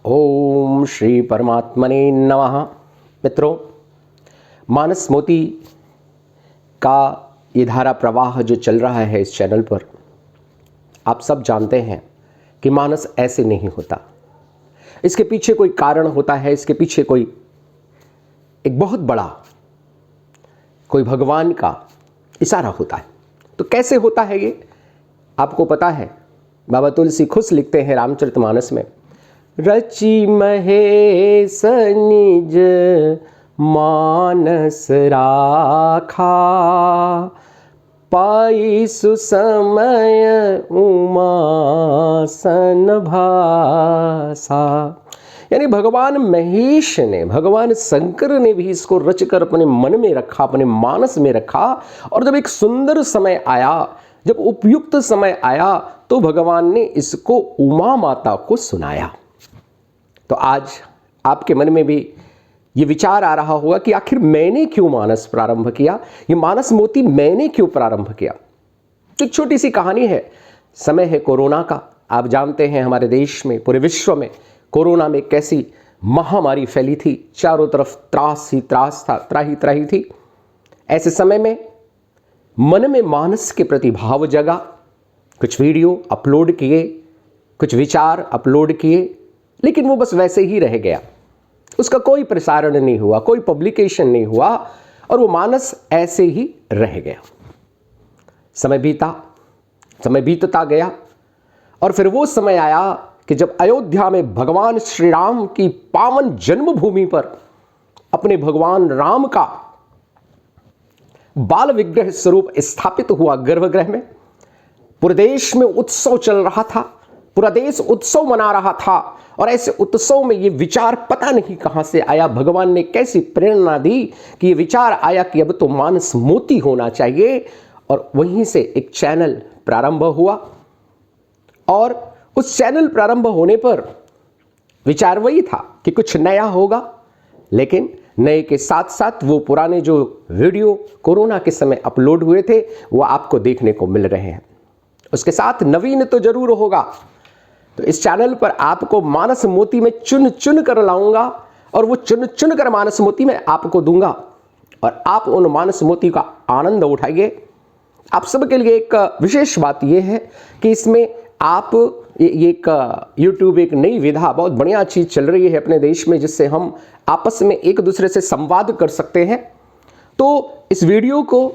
ओम श्री परमात्मने नमः। मित्रों, मानस मोती का ये धारा प्रवाह जो चल रहा है इस चैनल पर, आप सब जानते हैं कि मानस ऐसे नहीं होता। इसके पीछे कोई कारण होता है, इसके पीछे कोई एक बहुत बड़ा कोई भगवान का इशारा होता है। तो कैसे होता है ये आपको पता है। बाबा तुलसी खुश लिखते हैं रामचरितमानस में, रचि महेश निज मानस राखा, पाई सुसमय उमा सन भासा। यानी भगवान महेश ने, भगवान शंकर ने भी इसको रचकर अपने मन में रखा, अपने मानस में रखा। और जब एक सुंदर समय आया, जब उपयुक्त समय आया, तो भगवान ने इसको उमा माता को सुनाया। तो आज आपके मन में भी ये विचार आ रहा होगा कि आखिर मैंने क्यों मानस प्रारंभ किया, ये मानस मोती मैंने क्यों प्रारंभ किया। तो एक छोटी सी कहानी है। समय है कोरोना का। आप जानते हैं हमारे देश में, पूरे विश्व में कोरोना में कैसी महामारी फैली थी। चारों तरफ त्रास ही त्रास था, त्राही थी। ऐसे समय में मन में मानस के प्रति भाव जगा। कुछ वीडियो अपलोड किए, कुछ विचार अपलोड किए, लेकिन वो बस वैसे ही रह गया। उसका कोई प्रसारण नहीं हुआ, कोई पब्लिकेशन नहीं हुआ, और वो मानस ऐसे ही रह गया। समय बीतता गया, और फिर वो समय आया कि जब अयोध्या में भगवान श्री राम की पावन जन्मभूमि पर अपने भगवान राम का बाल विग्रह स्वरूप स्थापित हुआ गर्भगृह में। पूरे देश में उत्सव चल रहा था, पूरा देश उत्सव मना रहा था। और ऐसे उत्सव में ये विचार पता नहीं कहां से आया, भगवान ने कैसी प्रेरणा दी कि ये विचार आया कि अब तो मानस मोती होना चाहिए। और वहीं से एक चैनल प्रारंभ हुआ, और उस चैनल प्रारंभ होने पर विचार वही था कि कुछ नया होगा, लेकिन नए के साथ साथ वो पुराने जो वीडियो कोरोना के समय अपलोड हुए थे वो आपको देखने को मिल रहे हैं। उसके साथ नवीन तो जरूर होगा। तो इस चैनल पर आपको मानस मोती में चुन चुन कर लाऊंगा, और वो चुन चुन कर मानस मोती में आपको दूंगा, और आप उन मानस मोती का आनंद उठाइए। आप सबके लिए एक विशेष बात यह है कि इसमें आप एक YouTube एक नई विधा, बहुत बढ़िया चीज चल रही है अपने देश में, जिससे हम आपस में एक दूसरे से संवाद कर सकते हैं। तो इस वीडियो को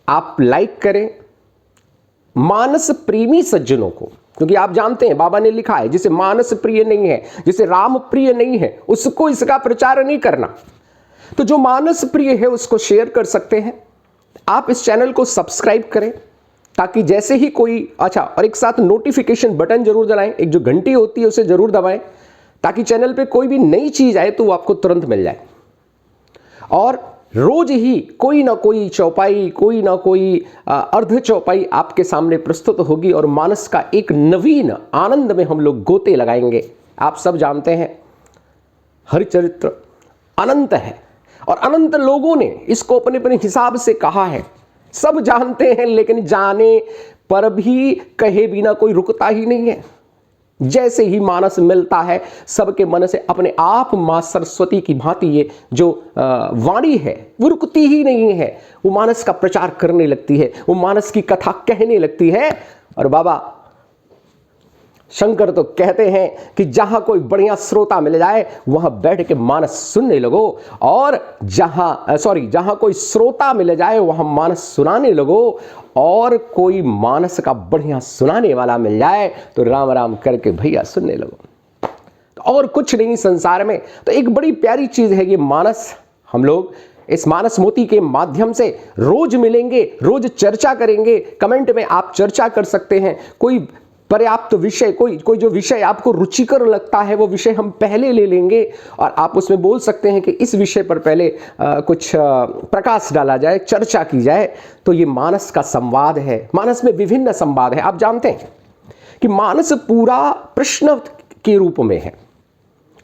आप लाइक करें। मानस प्रेमी सज्जनों को, क्योंकि आप जानते हैं बाबा ने लिखा है, जिसे मानस प्रिय नहीं है, जिसे राम प्रिय नहीं है, उसको इसका प्रचार नहीं करना। तो जो मानस प्रिय है उसको शेयर कर सकते हैं। आप इस चैनल को सब्सक्राइब करें, ताकि जैसे ही कोई और एक साथ नोटिफिकेशन बटन जरूर दबाएं, एक जो घंटी होती है उसे जरूर दबाएं, ताकि चैनल पे कोई भी नई चीज आए तो वो आपको तुरंत मिल जाए। और रोज ही कोई ना कोई चौपाई, कोई ना कोई अर्ध चौपाई आपके सामने प्रस्तुत होगी, और मानस का एक नवीन आनंद में हम लोग गोते लगाएंगे। आप सब जानते हैं हरिचरित्र अनंत है, और अनंत लोगों ने इसको अपने अपने हिसाब से कहा है। सब जानते हैं, लेकिन जाने पर भी कहे बिना कोई रुकता ही नहीं है। जैसे ही मानस मिलता है, सबके मन से अपने आप मां सरस्वती की भांति ये जो वाणी है वो रुकती ही नहीं है। वो मानस का प्रचार करने लगती है, वो मानस की कथा कहने लगती है। और बाबा शंकर तो कहते हैं कि जहां कोई बढ़िया श्रोता मिल जाए वहां बैठ के मानस सुनने लगो, और जहां कोई श्रोता मिल जाए वहां मानस सुनाने लगो, और कोई मानस का बढ़िया सुनाने वाला मिल जाए तो राम राम करके भैया सुनने लगो। तो और कुछ नहीं संसार में। तो एक बड़ी प्यारी चीज है ये मानस। हम लोग इस मानस मोती के माध्यम से रोज मिलेंगे, रोज चर्चा करेंगे। कमेंट में आप चर्चा कर सकते हैं। कोई पर्याप्त विषय, कोई जो विषय आपको रुचिकर लगता है वो विषय हम पहले ले लेंगे, और आप उसमें बोल सकते हैं कि इस विषय पर पहले कुछ प्रकाश डाला जाए, चर्चा की जाए। तो ये मानस का संवाद है। मानस में विभिन्न संवाद है। आप जानते हैं कि मानस पूरा प्रश्न के रूप में है।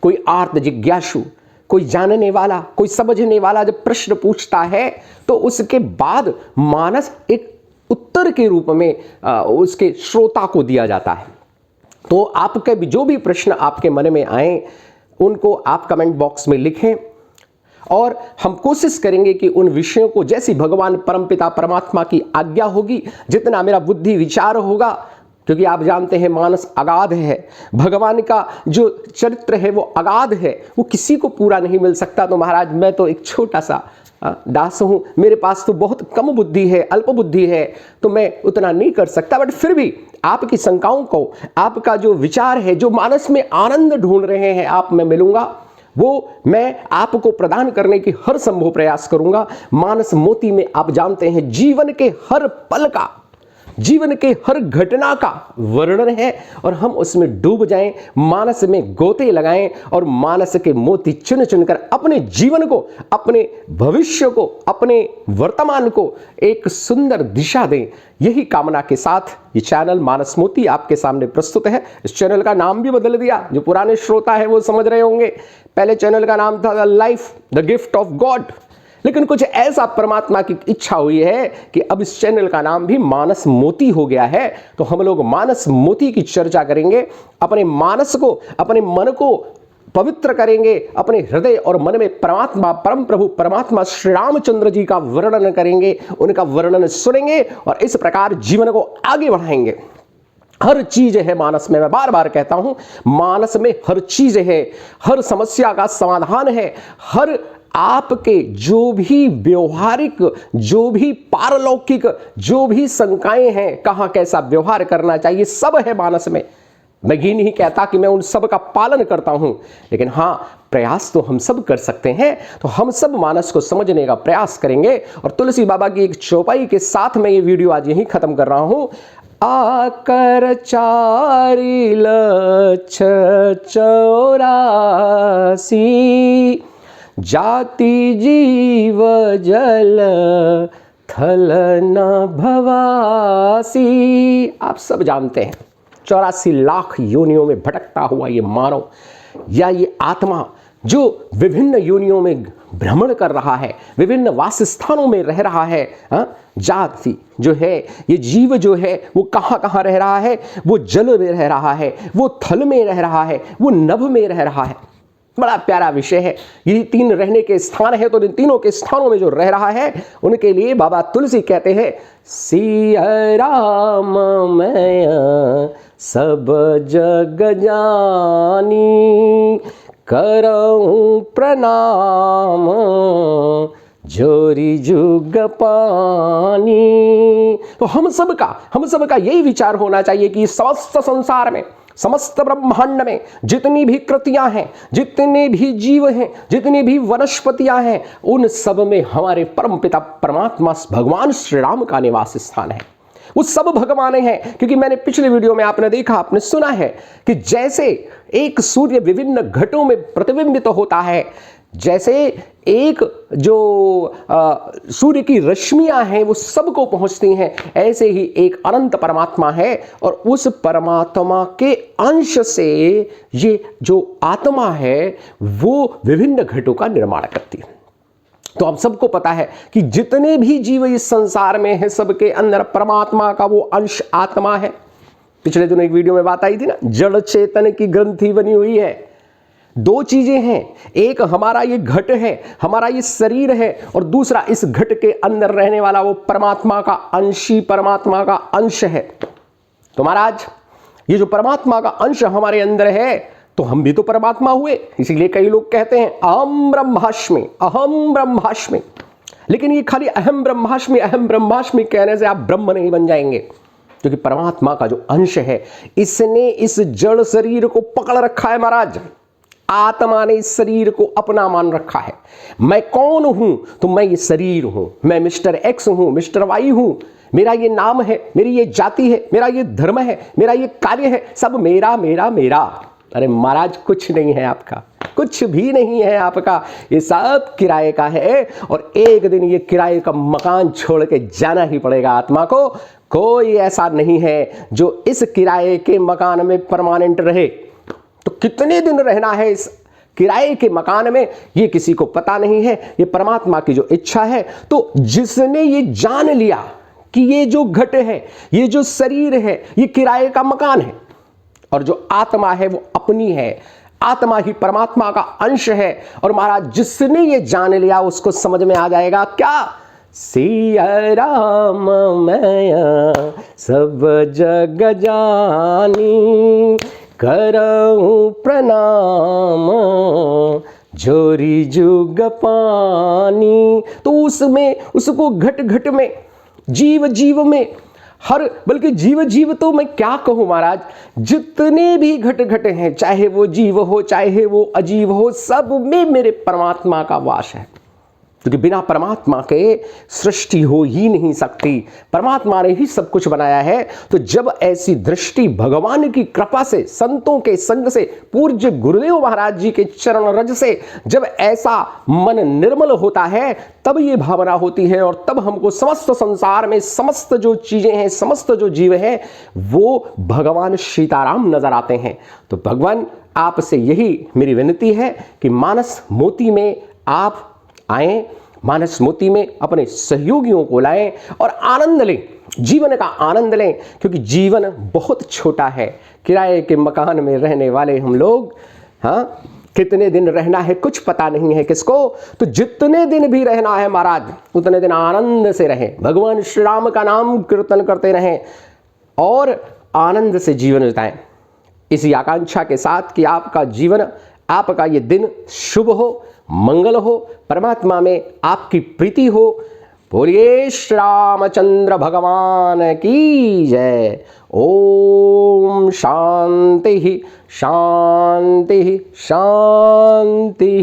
कोई आर्त जिज्ञासु, कोई जानने वाला, कोई समझने वाला जब प्रश्न पूछता है तो उसके बाद मानस एक उत्तर के रूप में उसके श्रोता को दिया जाता है। तो आपके भी जो भी प्रश्न आपके मन में आए उनको आप कमेंट बॉक्स में लिखें और हम कोशिश करेंगे कि उन विषयों को जैसी भगवान परमपिता परमात्मा की आज्ञा होगी, जितना मेरा बुद्धि विचार होगा, क्योंकि आप जानते हैं मानस अगाध है, भगवान का जो चरित्र है वो अगाध है, वो किसी को पूरा नहीं मिल सकता। तो महाराज मैं तो एक छोटा सा दास हूं, मेरे पास तो बहुत कम बुद्धि है, अल्प बुद्धि है, तो मैं उतना नहीं कर सकता। बट फिर भी आपकी शंकाओं को, आपका जो विचार है, जो मानस में आनंद ढूंढ रहे हैं आप में मिलूंगा, वो मैं आपको प्रदान करने की हर संभव प्रयास करूंगा। मानस मोती में आप जानते हैं जीवन के हर पल का, जीवन के हर घटना का वर्णन है और हम उसमें डूब जाएं, मानस में गोते लगाएं और मानस के मोती चुन चुनकर अपने जीवन को, अपने भविष्य को, अपने वर्तमान को एक सुंदर दिशा दें। यही कामना के साथ ये चैनल मानस मोती आपके सामने प्रस्तुत है। इस चैनल का नाम भी बदल दिया, जो पुराने श्रोता है वो समझ रहे होंगे। पहले चैनल का नाम था the life the gift of God, लेकिन कुछ ऐसा परमात्मा की इच्छा हुई है कि अब इस चैनल का नाम भी मानस मोती हो गया है। तो हम लोग मानस मोती की चर्चा करेंगे, अपने मानस को, अपने मन को पवित्र करेंगे, अपने हृदय और मन में परमात्मा, परम प्रभु परमात्मा श्री रामचंद्र जी का वर्णन करेंगे, उनका वर्णन सुनेंगे और इस प्रकार जीवन को आगे बढ़ाएंगे। हर चीज है मानस में, मैं बार बार कहता हूं, मानस में हर चीज है, हर समस्या का समाधान है, हर आपके जो भी व्यवहारिक, जो भी पारलौकिक, जो भी शंकाएं हैं, कहां कैसा व्यवहार करना चाहिए, सब है मानस में। मैं ये नहीं कहता कि मैं उन सब का पालन करता हूं, लेकिन हां प्रयास तो हम सब कर सकते हैं। तो हम सब मानस को समझने का प्रयास करेंगे और तुलसी बाबा की एक चौपाई के साथ मैं ये वीडियो आज यहीं खत्म कर रहा हूं। आकर चारि लक्ष 84 जाति जीव जल थल न भवासी। आप सब जानते हैं 84 लाख योनियों में भटकता हुआ ये मानव या ये आत्मा जो विभिन्न योनियों में भ्रमण कर रहा है, विभिन्न वासस्थानों में रह रहा है। जाति जो है, ये जीव जो है, वो कहाँ कहाँ रह रहा है? वो जल में रह रहा है, वो थल में रह रहा है, वो नभ में रह रहा है। बड़ा प्यारा विषय है। ये 3 रहने के स्थान है, तो इन तीनों के स्थानों में जो रह रहा है उनके लिए बाबा तुलसी कहते हैं, सिया राम मैं सब जग जानी, करऊं प्रणाम जोरी जुग पानी। तो हम सबका यही विचार होना चाहिए कि समस्त संसार में, समस्त ब्रह्मांड में जितनी भी कृतियां हैं, जितने भी जीव हैं, जितनी भी वनस्पतियां हैं, उन सब में हमारे परम पिता परमात्मा भगवान श्री राम का निवास स्थान है। वो सब भगवान हैं, क्योंकि मैंने पिछले वीडियो में आपने देखा, आपने सुना है कि जैसे एक सूर्य विभिन्न घटों में प्रतिबिंबित होता है, जैसे एक जो सूर्य की रश्मियां हैं वो सबको पहुंचती हैं, ऐसे ही एक अनंत परमात्मा है और उस परमात्मा के अंश से ये जो आत्मा है वो विभिन्न घटों का निर्माण करती है। तो आप सबको पता है कि जितने भी जीव इस संसार में हैं, सबके अंदर परमात्मा का वो अंश आत्मा है। पिछले दिन एक वीडियो में बात आई थी ना, जड़ चेतन की ग्रंथि बनी हुई है। 2 चीजें हैं, एक हमारा ये घट है, हमारा ये शरीर है, और दूसरा इस घट के अंदर रहने वाला वो परमात्मा का अंशी, परमात्मा का अंश है। तो महाराज ये जो परमात्मा का अंश हमारे अंदर है, तो हम भी तो परमात्मा हुए। इसीलिए कई लोग कहते हैं अहम ब्रह्मास्मि, अहम ब्रह्मास्मि। लेकिन ये खाली अहम ब्रह्मास्मि, अहम ब्रह्मास्मि कहने से आप ब्रह्म नहीं बन जाएंगे, क्योंकि परमात्मा का जो अंश है, इसने इस जड़ शरीर को पकड़ रखा है। महाराज आत्मा ने इस शरीर को अपना मान रखा है। मैं कौन हूं? तो मैं ये शरीर हूं, मैं मिस्टर एक्स हूं, मिस्टर वाई हूं, मेरा ये नाम है, मेरी ये जाति है, मेरा ये धर्म है, मेरा ये कार्य है, सब मेरा मेरा मेरा। अरे महाराज कुछ नहीं है आपका, कुछ भी नहीं है आपका, ये सब किराए का है और एक दिन ये किराए का मकान छोड़ के जाना ही पड़ेगा आत्मा को। कोई ऐसा नहीं है जो इस किराए के मकान में परमानेंट रहे। तो कितने दिन रहना है इस किराए के मकान में, ये किसी को पता नहीं है, ये परमात्मा की जो इच्छा है। तो जिसने ये जान लिया कि ये जो घट है, ये जो शरीर है, ये किराए का मकान है, और जो आत्मा है वो अपनी है, आत्मा ही परमात्मा का अंश है। और महाराज जिसने ये जान लिया उसको समझ में आ जाएगा क्या, सिया राम मैया सब जग जानी, करऊं प्रणाम जोरी जुग पानी। तो उसमें उसको घट घट में, जीव जीव में, हर, बल्कि जीव जीव तो मैं क्या कहूं महाराज, जितने भी घट घट हैं, चाहे वो जीव हो चाहे वो अजीव हो, सब में मेरे परमात्मा का वास है। क्योंकि बिना परमात्मा के सृष्टि हो ही नहीं सकती, परमात्मा ने ही सब कुछ बनाया है। तो जब ऐसी दृष्टि भगवान की कृपा से, संतों के संग से, पूज्य गुरुदेव महाराज जी के चरण रज से जब ऐसा मन निर्मल होता है, तब ये भावना होती है और तब हमको समस्त संसार में समस्त जो चीजें हैं, समस्त जो जीव हैं, वो भगवान सीताराम नजर आते हैं। तो भगवान आपसे यही मेरी विनती है कि मानस मोती में आप आए, मानस मोती में अपने सहयोगियों को लाएं और आनंद लें, जीवन का आनंद लें। क्योंकि जीवन बहुत छोटा है, किराए के मकान में रहने वाले हम लोग, हाँ, कितने दिन रहना है कुछ पता नहीं है किसको। तो जितने दिन भी रहना है महाराज, उतने दिन आनंद से रहें, भगवान श्री राम का नाम कीर्तन करते रहें और आनंद से जीवन बिताएं। इसी आकांक्षा के साथ कि आपका जीवन, आपका ये दिन शुभ हो, मंगल हो, परमात्मा में आपकी प्रीति हो। बोलिए श्री रामचंद्र भगवान की जय। ओम शांति शांति शांति।